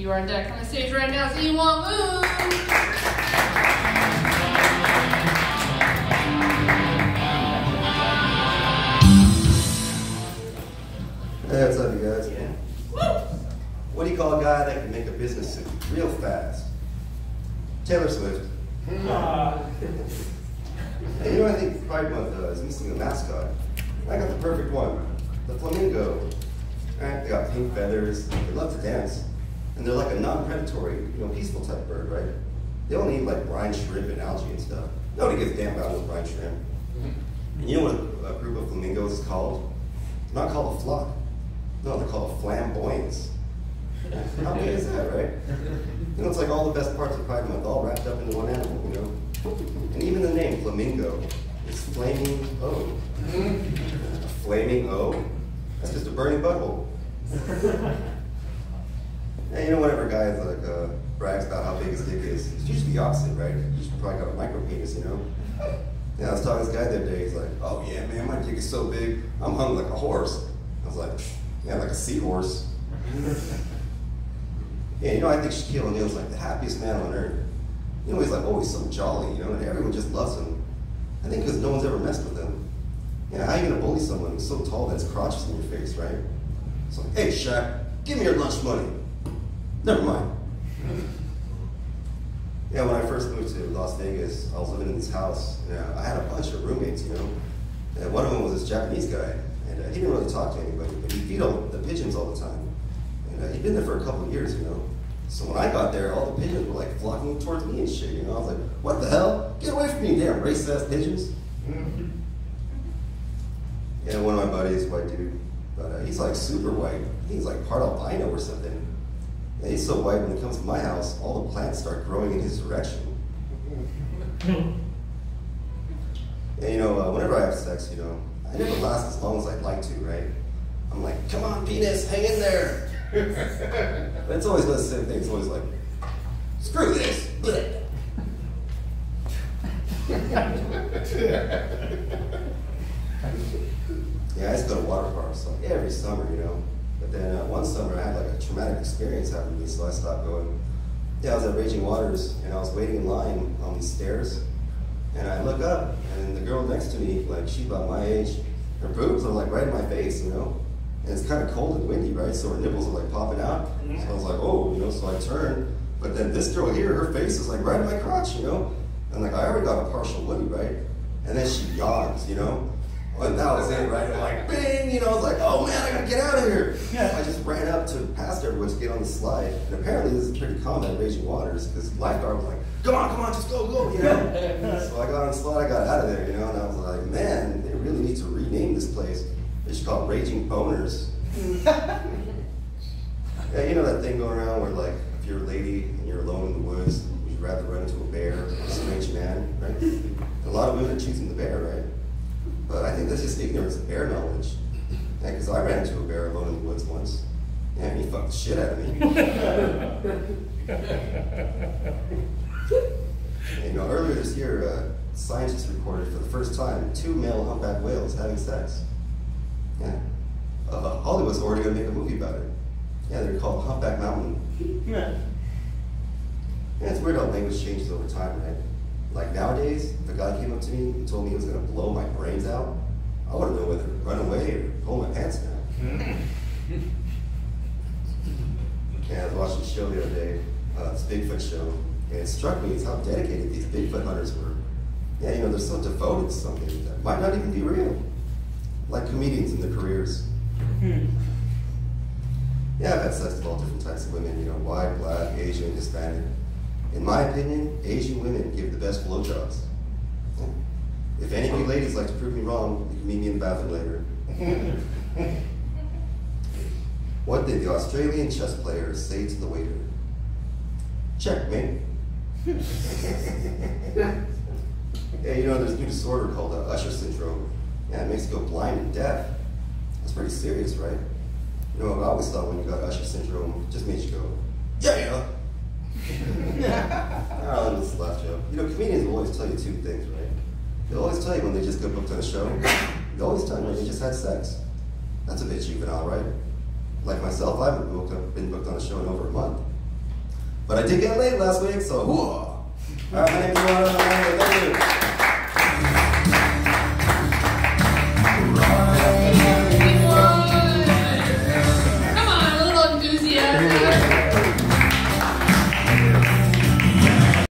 You are on deck. On the stage right now is E1 Move. Hey, what's up, you guys? Yeah. What do you call a guy that can make a business suit real fast? Taylor Swift. Hey, you know what I think Pride Month is missing a mascot? I got the perfect one, the flamingo. Right? They got pink feathers, they love to dance, and they're like a non-predatory, peaceful type bird, right? They only eat like brine shrimp and algae and stuff. Nobody gives a damn about those brine shrimp. And you know what a group of flamingos is called? They're not called a flock. No, they're called flamboyants. How big is that, right? It's like all the best parts of Pride Month all wrapped up into one animal, And even the name, flamingo, is flaming O. A flaming O? That's just a burning butthole. And whenever a guy is like, brags about how big his dick is, it's usually the opposite, right? He's probably got a micro penis, Yeah, I was talking to this guy the other day, he's like, oh yeah, man, my dick is so big, I'm hung like a horse. I was like, yeah, like a seahorse. Yeah, I think Shaquille O'Neal's like the happiest man on earth. He's like always so jolly, and everyone just loves him. I think because no one's ever messed with him. How are you gonna bully someone who's so tall that his crotch is in your face, right? It's like, hey Shaq, give me your lunch money. Never mind. Yeah, when I first moved to Las Vegas, I was living in this house, and I had a bunch of roommates, And one of them was this Japanese guy, and he didn't really talk to anybody, but he'd feed all the pigeons all the time. And he'd been there for a couple of years, So when I got there, all the pigeons were like flocking towards me and shit, I was like, what the hell? Get away from me, damn racist-ass pigeons. Yeah, one of my buddies, white dude, but he's like super white. He's like part albino or something. And he's so white, when he comes to my house, all the plants start growing in his direction. And whenever I have sex, I never last as long as I'd like to, right? I'm like, come on, penis, hang in there. But it's always the same thing. It's always like, screw this. Yeah, I used to go to water parks like every summer, But then one summer I had like a traumatic experience happen to me, so I stopped going. Yeah, I was at Raging Waters, and I was waiting in line on these stairs, and I look up, and the girl next to me, like she's about my age, her boobs are like right in my face, And it's kind of cold and windy, right? So her nipples are like popping out. So I was like, oh, so I turned, but then this girl here, her face is like right in my crotch, And like I already got a partial woody, right? And then she yawns, And that was it, right? Like, bing, I was like, oh man, I gotta get out of here. I just ran up to past everyone to get on the slide. And apparently this is pretty common at Raging Waters, because lifeguard was like, come on, just go, So I got on the slide, I got out of there, And I was like, man, they really need to rename this place. They should call it Raging Boners. Yeah, that thing going around where like, if you're a lady and you're alone in the woods, you'd rather run into a bear or a strange man, right? A lot of women are choosing the bear, right? But I think that's just ignorance of bear knowledge. Yeah, because I ran into a bear alone in the woods once. Yeah, and he fucked the shit out of me. And, earlier this year, scientists reported for the first time 2 male humpback whales having sex. Yeah. Hollywood's already going to make a movie about it. Yeah, they're called Humpback Mountain. Yeah, it's weird how language changes over time, right? Like nowadays, if a guy came up to me and told me he was going to blow my brains out, I wouldn't know whether to run away or pull my pants down. Yeah, I was watching a show the other day, this Bigfoot show, and it struck me as how dedicated these Bigfoot hunters were. Yeah, they're so devoted to something that might not even be real. Like comedians in their careers. Yeah, I've had sex with all different types of women, white, black, Asian, Hispanic. In my opinion, Asian women give the best blowjobs. Yeah. If any of you ladies like to prove me wrong, you can meet me in the bathroom later. What did the Australian chess player say to the waiter? Checkmate. Yeah, there's a new disorder called Usher syndrome. Yeah, it makes you go blind and deaf. That's pretty serious, right? I always thought when you got Usher syndrome, it just made you go, yeah. Oh, this is last joke. Comedians will always tell you 2 things, right? They'll always tell you when they just got booked on a show. They'll always tell you when they just had sex. That's a bit juvenile, right? Like myself, I haven't been booked on a show in over a month. But I did get laid last week, so whoa. All right, my name's Iwan.